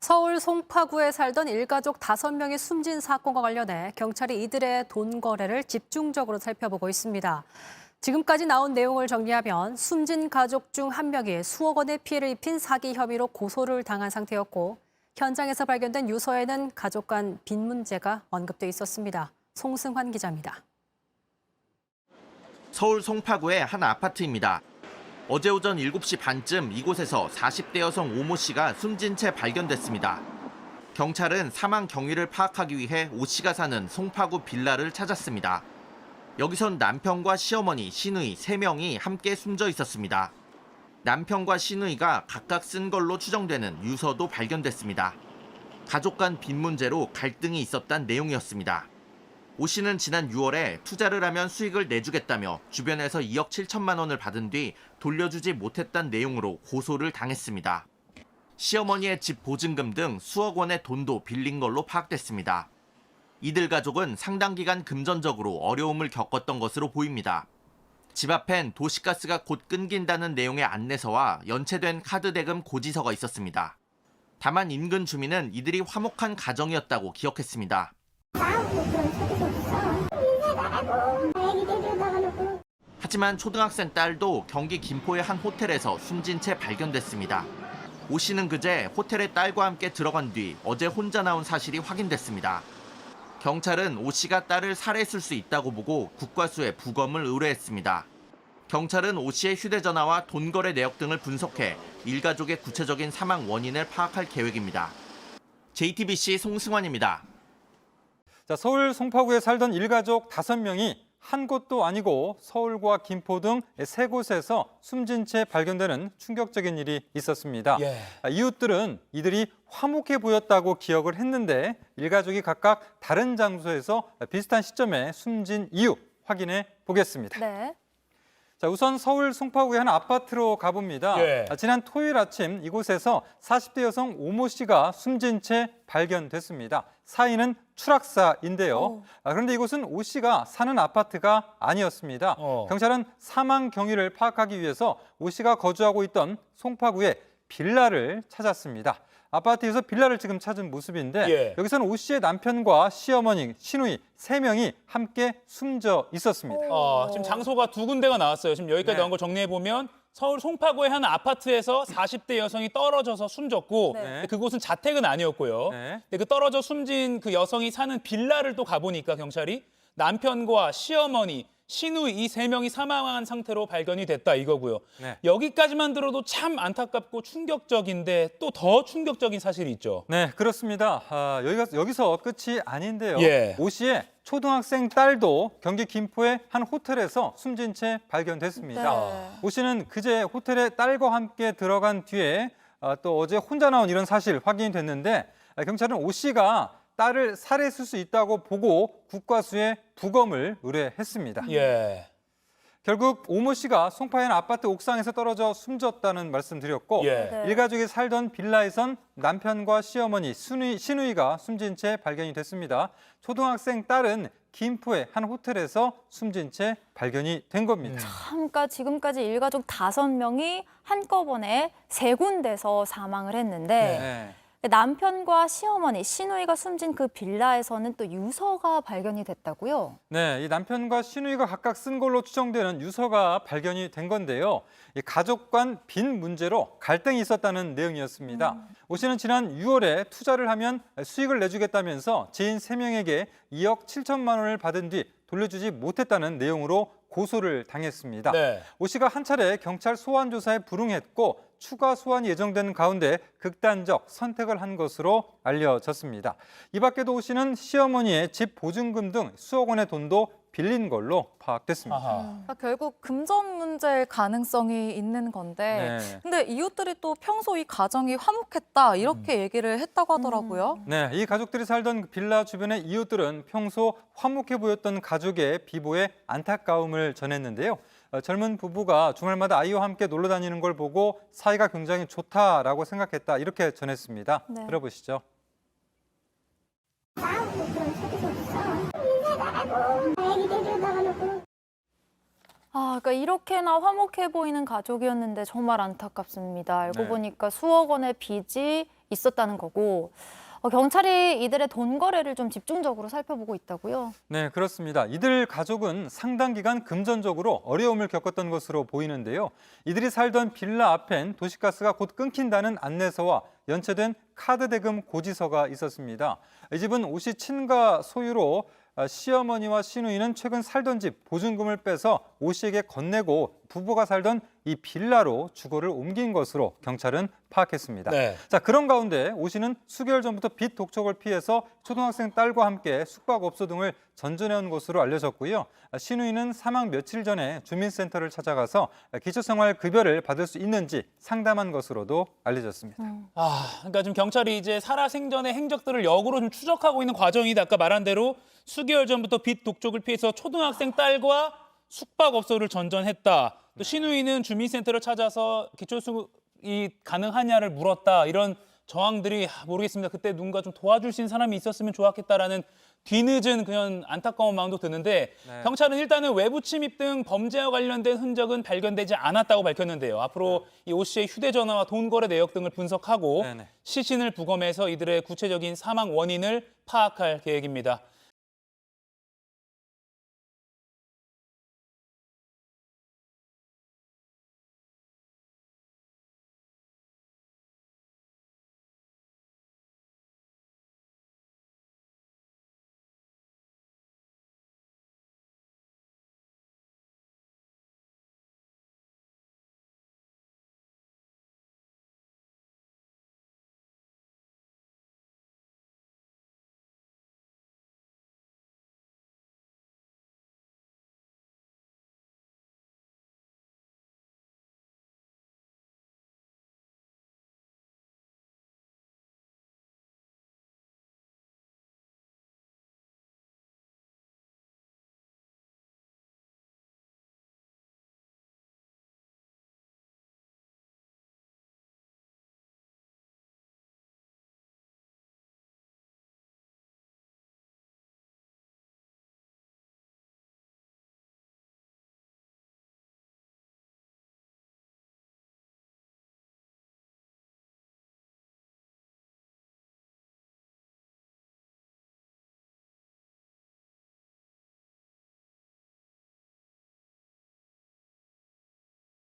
서울 송파구에 살던 일가족 5명이 숨진 사건과 관련해 경찰이 이들의 돈 거래를 집중적으로 살펴보고 있습니다. 지금까지 나온 내용을 정리하면 숨진 가족 중 한 명이 수억 원의 피해를 입힌 사기 혐의로 고소를 당한 상태였고 현장에서 발견된 유서에는 가족 간 빚 문제가 언급돼 있었습니다. 송승환 기자입니다. 서울 송파구의 한 아파트입니다. 어제 오전 7시 반쯤 이곳에서 40대 여성 오모 씨가 숨진 채 발견됐습니다. 경찰은 사망 경위를 파악하기 위해 오 씨가 사는 송파구 빌라를 찾았습니다. 여기선 남편과 시어머니, 시누이 3명이 함께 숨져 있었습니다. 남편과 시누이가 각각 쓴 걸로 추정되는 유서도 발견됐습니다. 가족 간 빚 문제로 갈등이 있었다는 내용이었습니다. 오 씨는 지난 6월에 투자를 하면 수익을 내주겠다며 주변에서 2억 7천만 원을 받은 뒤 돌려주지 못했다는 내용으로 고소를 당했습니다. 시어머니의 집 보증금 등 수억 원의 돈도 빌린 걸로 파악됐습니다. 이들 가족은 상당 기간 금전적으로 어려움을 겪었던 것으로 보입니다. 집 앞엔 도시가스가 곧 끊긴다는 내용의 안내서와 연체된 카드 대금 고지서가 있었습니다. 다만 인근 주민은 이들이 화목한 가정이었다고 기억했습니다. 하지만 초등학생 딸도 경기 김포의 한 호텔에서 숨진 채 발견됐습니다. 오 씨는 그제 호텔에 딸과 함께 들어간 뒤 어제 혼자 나온 사실이 확인됐습니다. 경찰은 오 씨가 딸을 살해했을 수 있다고 보고 국과수에 부검을 의뢰했습니다. 경찰은 오 씨의 휴대전화와 돈 거래 내역 등을 분석해 일가족의 구체적인 사망 원인을 파악할 계획입니다. JTBC 송승환입니다. 서울 송파구에 살던 일가족 5명이 한 곳도 아니고 서울과 김포 등 3곳에서 숨진 채 발견되는 충격적인 일이 있었습니다. 이웃들은 이들이 화목해 보였다고 기억을 했는데 일가족이 각각 다른 장소에서 비슷한 시점에 숨진 이유 확인해 보겠습니다. 네. 우선 서울 송파구의 한 아파트로 가봅니다. 지난 토요일 아침 이곳에서 40대 여성 오모 씨가 숨진 채 발견됐습니다. 사인은 추락사인데요. 그런데 이곳은 오 씨가 사는 아파트가 아니었습니다. 경찰은 사망 경위를 파악하기 위해서 오 씨가 거주하고 있던 송파구의 빌라를 찾았습니다. 아파트에서 빌라를 지금 찾은 모습인데 여기서는 오 씨의 남편과 시어머니, 시누이 3명이 함께 숨져 있었습니다. 지금 장소가 2군데가 나왔어요. 지금 여기까지 나온 걸 정리해보면 서울 송파구의 한 아파트에서 40대 여성이 떨어져서 숨졌고 그곳은 자택은 아니었고요. 근데 그 떨어져 숨진 그 여성이 사는 빌라를 또 가보니까 경찰이 남편과 시어머니, 시누이 이 3명이 사망한 상태로 발견이 됐다 이거고요. 여기까지만 들어도 참 안타깝고 충격적인데 또 더 충격적인 사실이 있죠. 네, 그렇습니다. 여기서 끝이 아닌데요. 오 씨의 초등학생 딸도 경기 김포의 한 호텔에서 숨진 채 발견됐습니다. 오 씨는 그제 호텔에 딸과 함께 들어간 뒤에 또 어제 혼자 나온 이런 사실 확인이 됐는데 경찰은 오 씨가 딸을 살해했을 수 있다고 보고 국과수에 부검을 의뢰했습니다. 결국 오모 씨가 송파의 한 아파트 옥상에서 떨어져 숨졌다는 말씀드렸고 일가족이 살던 빌라에선 남편과 시어머니, 시누이가 숨진 채 발견이 됐습니다. 초등학생 딸은 김포의 한 호텔에서 숨진 채 발견이 된 겁니다. 그러니까 지금까지 일가족 5명이 한꺼번에 3군데서 사망을 했는데 남편과 시어머니, 시누이가 숨진 그 빌라에서는 또 유서가 발견이 됐다고요? 네, 이 남편과 시누이가 각각 쓴 걸로 추정되는 유서가 발견이 된 건데요. 이 가족 간 빚 문제로 갈등이 있었다는 내용이었습니다. 오 씨는 지난 6월에 투자를 하면 수익을 내주겠다면서 지인 3명에게 2억 7천만 원을 받은 뒤 돌려주지 못했다는 내용으로 고소를 당했습니다. 오 씨가 한 차례 경찰 소환 조사에 불응했고 추가 소환이 예정되는 가운데 극단적 선택을 한 것으로 알려졌습니다. 이 밖에도 오 씨는 시어머니의 집 보증금 등 수억 원의 돈도 빌린 걸로 파악됐습니다. 그러니까 결국 금전 문제일 가능성이 있는 건데 근데 이웃들이 또 평소 이 가정이 화목했다 이렇게 얘기를 했다고 하더라고요. 네, 이 가족들이 살던 빌라 주변의 이웃들은 평소 화목해 보였던 가족의 비보에 안타까움을 전했는데요. 젊은 부부가 주말마다 아이와 함께 놀러 다니는 걸 보고 사이가 굉장히 좋다라고 생각했다 이렇게 전했습니다. 들어보시죠. 그러니까 이렇게나 화목해 보이는 가족이었는데 정말 안타깝습니다. 알고 보니까 수억 원의 빚이 있었다는 거고 경찰이 이들의 돈 거래를 좀 집중적으로 살펴보고 있다고요? 네, 그렇습니다. 이들 가족은 상당 기간 금전적으로 어려움을 겪었던 것으로 보이는데요. 이들이 살던 빌라 앞엔 도시가스가 곧 끊긴다는 안내서와 연체된 카드 대금 고지서가 있었습니다. 이 집은 오 씨 친가 소유로 시어머니와 시누이는 최근 살던 집 보증금을 빼서 오 씨에게 건네고 부부가 살던 이 빌라로 주거를 옮긴 것으로 경찰은 파악했습니다. 네. 자, 그런 가운데 오 씨는 수개월 전부터 빚 독촉을 피해서 초등학생 딸과 함께 숙박업소 등을 전전해온 것으로 알려졌고요. 시누이는 사망 며칠 전에 주민센터를 찾아가서 기초생활급여를 받을 수 있는지 상담한 것으로도 알려졌습니다. 그러니까 지금 경찰이 이제 살아생전의 행적들을 역으로 좀 추적하고 있는 과정이다. 아까 말한 대로 수개월 전부터 빚 독촉을 피해서 초등학생 딸과 숙박업소를 전전했다. 또 시누이는 주민센터를 찾아서 기초수급이 가능하냐를 물었다. 이런 정황들이 모르겠습니다. 그때 누군가 좀 도와줄 수 있는 사람이 있었으면 좋았겠다라는 뒤늦은 그냥 안타까운 마음도 드는데 경찰은 일단은 외부 침입 등 범죄와 관련된 흔적은 발견되지 않았다고 밝혔는데요. 앞으로 이 오 씨의 휴대전화와 돈 거래 내역 등을 분석하고 시신을 부검해서 이들의 구체적인 사망 원인을 파악할 계획입니다.